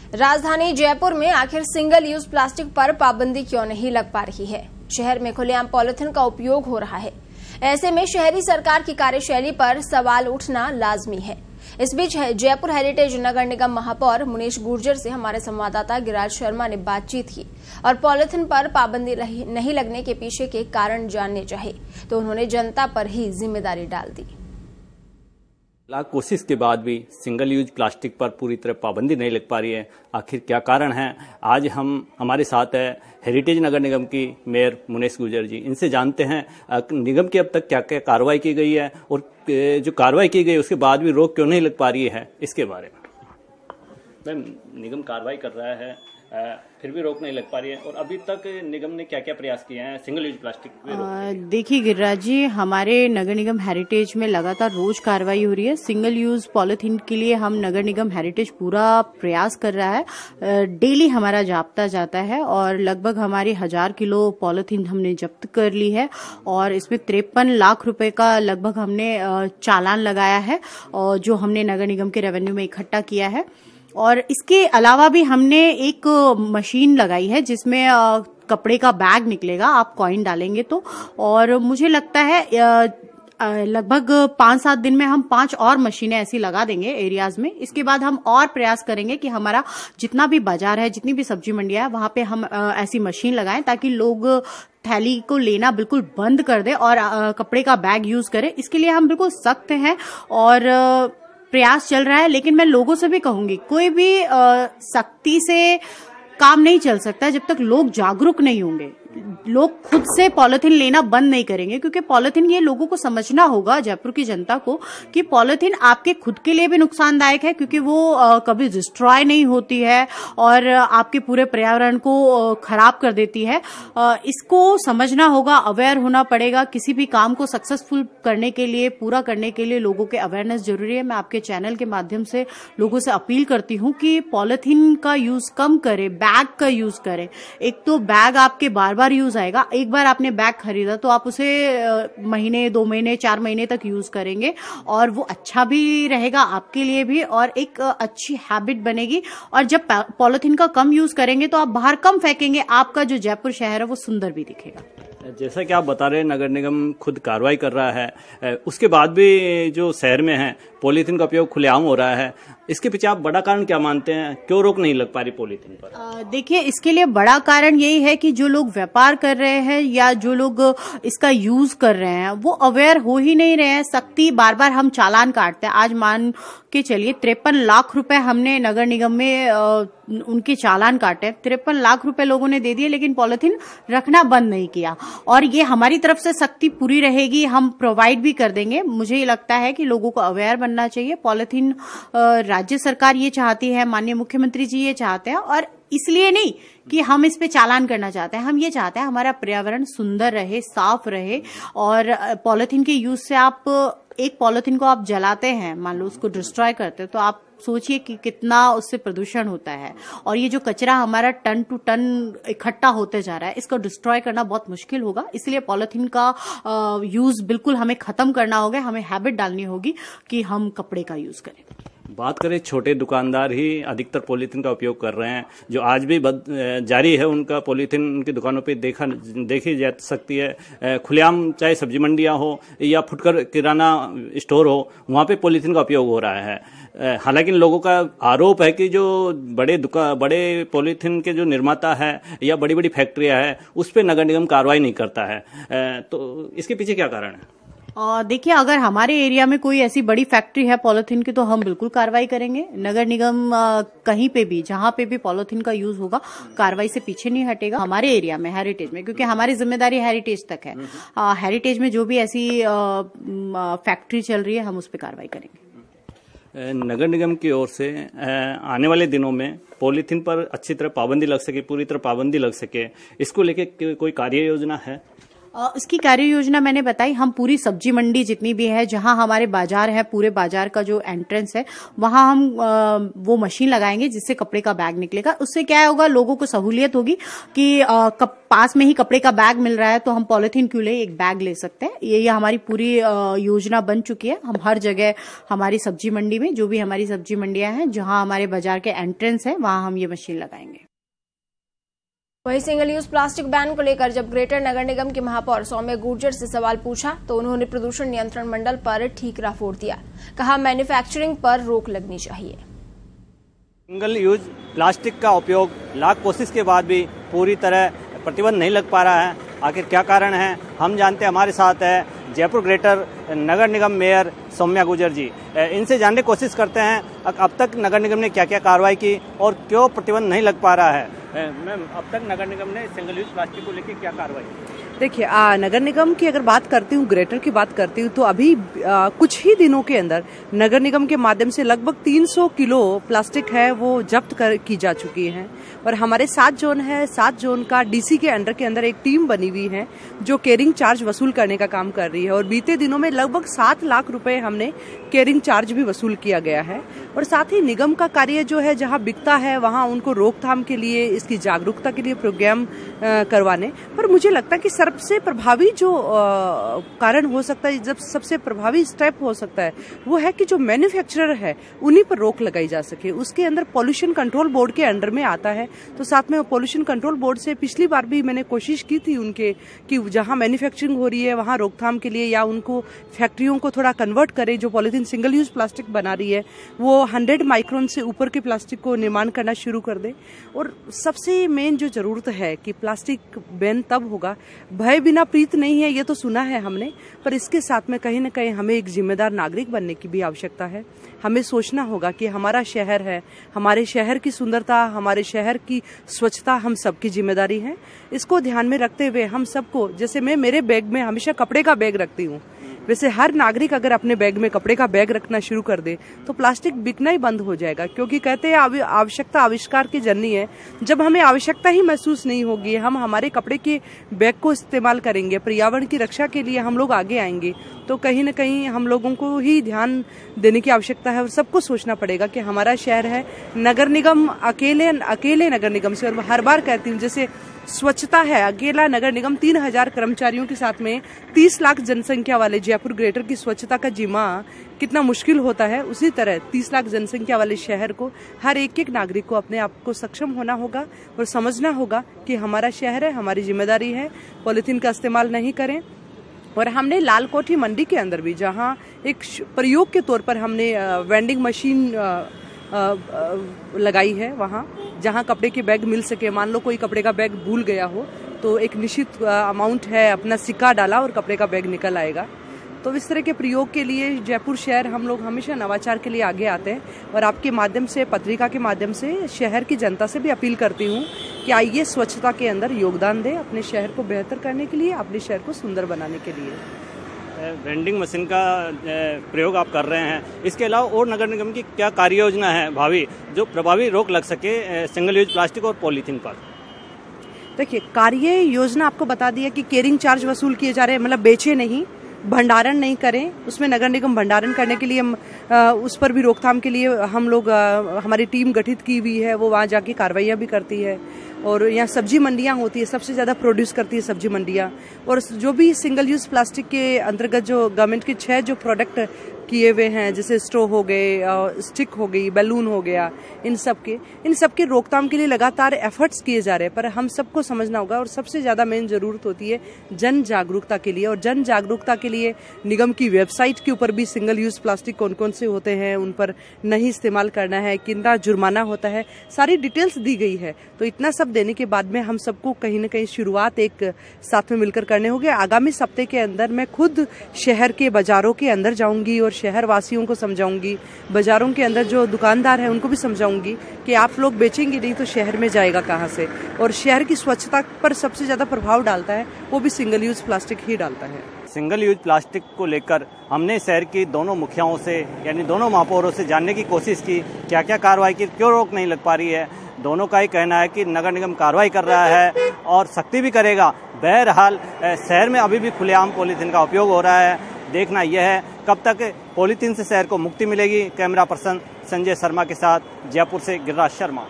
राजधानी जयपुर में आखिर सिंगल यूज प्लास्टिक पर पाबंदी क्यों नहीं लग पा रही है। शहर में खुलेआम पॉलिथीन का उपयोग हो रहा है। ऐसे में शहरी सरकार की कार्यशैली पर सवाल उठना लाजमी है। इस बीच जयपुर हेरिटेज नगर निगम महापौर मुनीश गुर्जर से हमारे संवाददाता गिराज शर्मा ने बातचीत की और पॉलिथीन पर पाबंदी नहीं लगने के पीछे के कारण जानने चाहे तो उन्होंने जनता पर ही जिम्मेदारी डाल दी। लाख कोशिश के बाद भी सिंगल यूज प्लास्टिक पर पूरी तरह पाबंदी नहीं लग पा रही है। आखिर क्या कारण है? आज हमारे साथ है हेरिटेज नगर निगम की मेयर मुनीश गुर्जर जी। इनसे जानते हैं निगम की अब तक क्या क्या कार्रवाई की गई है और जो कार्रवाई की गई उसके बाद भी रोक क्यों नहीं लग पा रही है, इसके बारे में। मैम, निगम कार्रवाई कर रहा है फिर भी रोक नहीं लग पा रही है और अभी तक निगम ने क्या क्या प्रयास किए हैं सिंगल यूज प्लास्टिक पे? देखिए गिरिराज जी, हमारे नगर निगम हेरिटेज में लगातार रोज कार्रवाई हो रही है। सिंगल यूज पॉलिथीन के लिए हम नगर निगम हेरिटेज पूरा प्रयास कर रहा है। डेली हमारा जाप्ता जाता है और लगभग हमारी 1000 किलो पॉलिथीन हमने जब्त कर ली है और इसमें 53 लाख रुपए का लगभग हमने चालान लगाया है और जो हमने नगर निगम के रेवेन्यू में इकट्ठा किया है। और इसके अलावा भी हमने एक मशीन लगाई है जिसमें कपड़े का बैग निकलेगा, आप कॉइन डालेंगे तो। और मुझे लगता है लगभग 5-7 दिन में हम 5 और मशीनें ऐसी लगा देंगे एरियाज में। इसके बाद हम और प्रयास करेंगे कि हमारा जितना भी बाजार है, जितनी भी सब्जी मंडियां है, वहां पे हम ऐसी मशीन लगाएं ताकि लोग थैली को लेना बिल्कुल बंद कर दे और कपड़े का बैग यूज करें। इसके लिए हम बिल्कुल सख्त हैं और प्रयास चल रहा है। लेकिन मैं लोगों से भी कहूंगी, कोई भी सख्ती से काम नहीं चल सकता जब तक लोग जागरूक नहीं होंगे। लोग खुद से पॉलिथीन लेना बंद नहीं करेंगे क्योंकि पॉलिथीन, ये लोगों को समझना होगा, जयपुर की जनता को, कि पॉलिथीन आपके खुद के लिए भी नुकसानदायक है क्योंकि वो कभी डिस्ट्रॉय नहीं होती है और आपके पूरे पर्यावरण को खराब कर देती है। इसको समझना होगा, अवेयर होना पड़ेगा। किसी भी काम को सक्सेसफुल करने के लिए, पूरा करने के लिए लोगों के अवेयरनेस जरूरी है। मैं आपके चैनल के माध्यम से लोगों से अपील करती हूँ कि पॉलिथीन का यूज कम करें, बैग का यूज करें। एक तो बैग आपके बार बार यूज आएगा। एक बार आपने बैग खरीदा तो आप उसे महीने, 2 महीने, 4 महीने तक यूज करेंगे और वो अच्छा भी रहेगा आपके लिए भी और एक अच्छी हैबिट बनेगी। और जब पॉलिथीन का कम यूज करेंगे तो आप बाहर कम फेंकेंगे, आपका जो जयपुर शहर है वो सुंदर भी दिखेगा। जैसा कि आप बता रहे हैं नगर निगम खुद कार्रवाई कर रहा है, उसके बाद भी जो शहर में है पॉलीथीन का उपयोग खुलेआम हो रहा है, इसके पीछे आप बड़ा कारण क्या मानते हैं? क्यों रोक नहीं लग पा रही पॉलीथीन पर? देखिए, इसके लिए बड़ा कारण यही है कि जो लोग व्यापार कर रहे हैं या जो लोग इसका यूज कर रहे हैं वो अवेयर हो ही नहीं रहे हैं। सख्ती, बार बार हम चालान काटते हैं। आज मान के चलिए 53 लाख रुपए हमने नगर निगम में उनके चालान काटे। 53 लाख रुपए लोगों ने दे दिए लेकिन पॉलिथीन रखना बंद नहीं किया। और ये हमारी तरफ से सख्ती पूरी रहेगी, हम प्रोवाइड भी कर देंगे। मुझे लगता है कि लोगों को अवेयर बनना चाहिए। पॉलिथीन राज्य सरकार ये चाहती है, माननीय मुख्यमंत्री जी ये चाहते हैं और इसलिए नहीं कि हम इस पे चालान करना चाहते हैं। हम ये चाहते हैं हमारा पर्यावरण सुंदर रहे, साफ रहे। और पॉलिथीन के यूज से आप एक पॉलिथीन को आप जलाते हैं, मान लो उसको डिस्ट्रॉय करते हैं, तो आप सोचिए कि कितना उससे प्रदूषण होता है। और ये जो कचरा हमारा टन टू टन इकट्ठा होते जा रहा है, इसको डिस्ट्रॉय करना बहुत मुश्किल होगा। इसलिए पॉलिथीन का यूज बिल्कुल हमें खत्म करना होगा। हमें हैबिट डालनी होगी कि हम कपड़े का यूज करें। बात करें, छोटे दुकानदार ही अधिकतर पॉलीथीन का उपयोग कर रहे हैं, जो आज भी जारी है उनका पॉलीथीन उनकी दुकानों पे देखी जा सकती है। खुलेआम चाहे सब्जी मंडियां हो या फुटकर किराना स्टोर हो, वहां पे पॉलीथीन का उपयोग हो रहा है। हालांकि लोगों का आरोप है कि जो बड़े पॉलीथीन के जो निर्माता है या बड़ी बड़ी फैक्ट्रियां है उस पर नगर निगम कार्रवाई नहीं करता है, तो इसके पीछे क्या कारण है? देखिए, अगर हमारे एरिया में कोई ऐसी बड़ी फैक्ट्री है पॉलिथीन की तो हम बिल्कुल कार्रवाई करेंगे। नगर निगम कहीं पे भी, जहां पे भी पॉलिथीन का यूज होगा, कार्रवाई से पीछे नहीं हटेगा। हमारे एरिया में, हेरिटेज में, क्योंकि हमारी जिम्मेदारी हेरिटेज तक है, हेरिटेज में जो भी ऐसी फैक्ट्री चल रही है हम उस पर कार्रवाई करेंगे। नगर निगम की ओर से आने वाले दिनों में पॉलीथीन पर अच्छी तरह पाबंदी लग सके, पूरी तरह पाबंदी लग सके, इसको लेके कोई कार्य योजना है? इसकी कार्य योजना मैंने बताई। हम पूरी सब्जी मंडी जितनी भी है, जहां हमारे बाजार है, पूरे बाजार का जो एंट्रेंस है, वहां हम वो मशीन लगाएंगे जिससे कपड़े का बैग निकलेगा। उससे क्या होगा, लोगों को सहूलियत होगी कि पास में ही कपड़े का बैग मिल रहा है तो हम पॉलिथीन क्यों ले, एक बैग ले सकते हैं। ये हमारी पूरी योजना बन चुकी है। हम हर जगह हमारी सब्जी मंडी में, जो भी हमारी सब्जी मंडियां हैं, जहां हमारे बाजार के एंट्रेंस है, वहां हम ये मशीन लगाएंगे। वहीं सिंगल यूज प्लास्टिक बैन को लेकर जब ग्रेटर नगर निगम के महापौर सौम्या गुर्जर से सवाल पूछा तो उन्होंने प्रदूषण नियंत्रण मंडल पर ठीकरा फोड़ दिया। कहा मैन्युफैक्चरिंग पर रोक लगनी चाहिए। सिंगल यूज प्लास्टिक का उपयोग लाख कोशिश के बाद भी पूरी तरह प्रतिबंध नहीं लग पा रहा है। आखिर क्या कारण है, हम जानते हैं। हमारे साथ है जयपुर ग्रेटर नगर निगम मेयर सौम्या गुर्जर जी। इनसे जानने की कोशिश करते हैं अब तक नगर निगम ने क्या क्या कार्रवाई की और क्यों प्रतिबंध नहीं लग पा रहा है। मैम, अब तक नगर निगम ने सिंगल यूज प्लास्टिक को लेकर क्या कार्रवाई? देखिए, नगर निगम की अगर बात करती हूँ, ग्रेटर की बात करती हूँ, तो अभी कुछ ही दिनों के अंदर नगर निगम के माध्यम से लगभग 300 किलो प्लास्टिक है वो जब्त की जा चुकी है। और हमारे 7 जोन है, 7 जोन का डीसी के अंडर के अंदर एक टीम बनी हुई है जो केयरिंग चार्ज वसूल करने का काम कर रही है। और बीते दिनों में लगभग 7 लाख रुपए हमने केयरिंग चार्ज भी वसूल किया गया है। और साथ ही निगम का कार्य जो है, जहां बिकता है वहां उनको रोकथाम के लिए, इसकी जागरूकता के लिए प्रोग्राम करवाने। पर मुझे लगता है कि सबसे प्रभावी जो कारण हो सकता है, जब सबसे प्रभावी स्टेप हो सकता है, वो है कि जो मैन्युफैक्चरर है उन्हीं पर रोक लगाई जा सके। उसके अंदर पॉल्यूशन कंट्रोल बोर्ड के अंडर में आता है, तो साथ में पॉल्यूशन कंट्रोल बोर्ड से पिछली बार भी मैंने कोशिश की थी उनके कि जहां मैन्युफैक्चरिंग हो रही है वहां रोकथाम के लिए, या उनको फैक्ट्रियों को थोड़ा कन्वर्ट करे, जो पॉलीथीन सिंगल यूज प्लास्टिक बना रही है वो 100 माइक्रोन से ऊपर के प्लास्टिक को निर्माण करना शुरू कर दे। और सबसे मेन जो जरूरत है कि प्लास्टिक बैन तब होगा, भय बिना प्रीत नहीं है, ये तो सुना है हमने, पर इसके साथ में कहीं न कहीं हमें एक जिम्मेदार नागरिक बनने की भी आवश्यकता है। हमें सोचना होगा कि हमारा शहर है, हमारे शहर की सुंदरता, हमारे शहर की स्वच्छता हम सबकी जिम्मेदारी है। इसको ध्यान में रखते हुए हम सबको, जैसे मैं मेरे बैग में हमेशा कपड़े का बैग रखती हूँ, वैसे हर नागरिक अगर अपने बैग में कपड़े का बैग रखना शुरू कर दे तो प्लास्टिक बिकना ही बंद हो जाएगा। क्योंकि कहते हैं आवश्यकता आविष्कार की जननी है। जब हमें आवश्यकता ही महसूस नहीं होगी, हम हमारे कपड़े के बैग को इस्तेमाल करेंगे, पर्यावरण की रक्षा के लिए हम लोग आगे आएंगे, तो कहीं न कहीं हम लोगों को ही ध्यान देने की आवश्यकता है। और सबको सोचना पड़ेगा कि हमारा शहर है, नगर निगम अकेले नगर निगम से, और हर बार कहती हूँ जैसे स्वच्छता है, अकेला नगर निगम 3000 कर्मचारियों के साथ में 30 लाख जनसंख्या वाले जयपुर ग्रेटर की स्वच्छता का जिम्मा कितना मुश्किल होता है, उसी तरह 30 लाख जनसंख्या वाले शहर को हर एक नागरिक को अपने आप को सक्षम होना होगा और समझना होगा कि हमारा शहर है, हमारी जिम्मेदारी है, पॉलिथीन का इस्तेमाल नहीं करें। और हमने लाल कोठी मंडी के अंदर भी, जहां एक प्रयोग के तौर पर हमने वेंडिंग मशीन लगाई है, वहां जहां कपड़े के बैग मिल सके। मान लो कोई कपड़े का बैग भूल गया हो तो एक निश्चित अमाउंट है, अपना सिक्का डाला और कपड़े का बैग निकल आएगा। तो इस तरह के प्रयोग के लिए जयपुर शहर हम लोग हमेशा नवाचार के लिए आगे आते हैं। और आपके माध्यम से, पत्रिका के माध्यम से शहर की जनता से भी अपील करती हूँ कि आइए स्वच्छता के अंदर योगदान दें, अपने शहर को बेहतर करने के लिए, अपने शहर को सुंदर बनाने के लिए। वेंडिंग मशीन का प्रयोग आप कर रहे हैं, इसके अलावा और नगर निगम की क्या कार्य योजना है भावी, जो प्रभावी रोक लग सके सिंगल यूज प्लास्टिक और पॉलीथीन पर? देखिए, कार्य योजना आपको बता दिया कि केयरिंग चार्ज वसूल किए जा रहे हैं, मतलब बेचे नहीं, भंडारण नहीं करें। उसमें नगर निगम भंडारण करने के लिए उस पर भी रोकथाम के लिए हम लोग, हमारी टीम गठित की हुई है, वो वहाँ जाके कार्रवाइयाँ भी करती है। और यहाँ सब्जी मंडियाँ होती है, सबसे ज़्यादा प्रोड्यूस करती है सब्जी मंडियाँ। और जो भी सिंगल यूज प्लास्टिक के अंतर्गत जो गवर्नमेंट के 6 जो प्रोडक्ट किए हुए हैं, जैसे स्ट्रॉ हो गए, स्टिक हो गई, बैलून हो गया, इन सब के रोकथाम के लिए लगातार एफर्ट्स किए जा रहे हैं। पर हम सबको समझना होगा, और सबसे ज्यादा मेन जरूरत होती है जन जागरूकता के लिए। और जन जागरूकता के लिए निगम की वेबसाइट के ऊपर भी सिंगल यूज प्लास्टिक कौन कौन से होते हैं, उन पर नहीं इस्तेमाल करना है, कितना जुर्माना होता है, सारी डिटेल्स दी गई है। तो इतना सब देने के बाद में हम सबको कहीं न कहीं शुरुआत एक साथ में मिलकर करने होंगे। आगामी सप्ताह के अंदर मैं खुद शहर के बाजारों के अंदर जाऊंगी और शहर वासियों को समझाऊंगी, बाजारों के अंदर जो दुकानदार है उनको भी समझाऊंगी कि आप लोग बेचेंगे नहीं तो शहर में जाएगा कहाँ से। और शहर की स्वच्छता पर सबसे ज्यादा प्रभाव डालता है वो भी सिंगल यूज प्लास्टिक ही डालता है। सिंगल यूज प्लास्टिक को लेकर हमने शहर की दोनों मुखियाओं से, यानी दोनों महापौरों से जानने की कोशिश की, क्या क्या कार्रवाई की, क्यों रोक नहीं लग पा रही है। दोनों का ही कहना है कि नगर निगम कार्रवाई कर रहा है और सख्ती भी करेगा। बहरहाल शहर में अभी भी खुलेआम पॉलीथीन का उपयोग हो रहा है। देखना यह है कब तक पॉलीथीन से शहर को मुक्ति मिलेगी। कैमरा पर्सन संजय शर्मा के साथ जयपुर से गिरिराज शर्मा।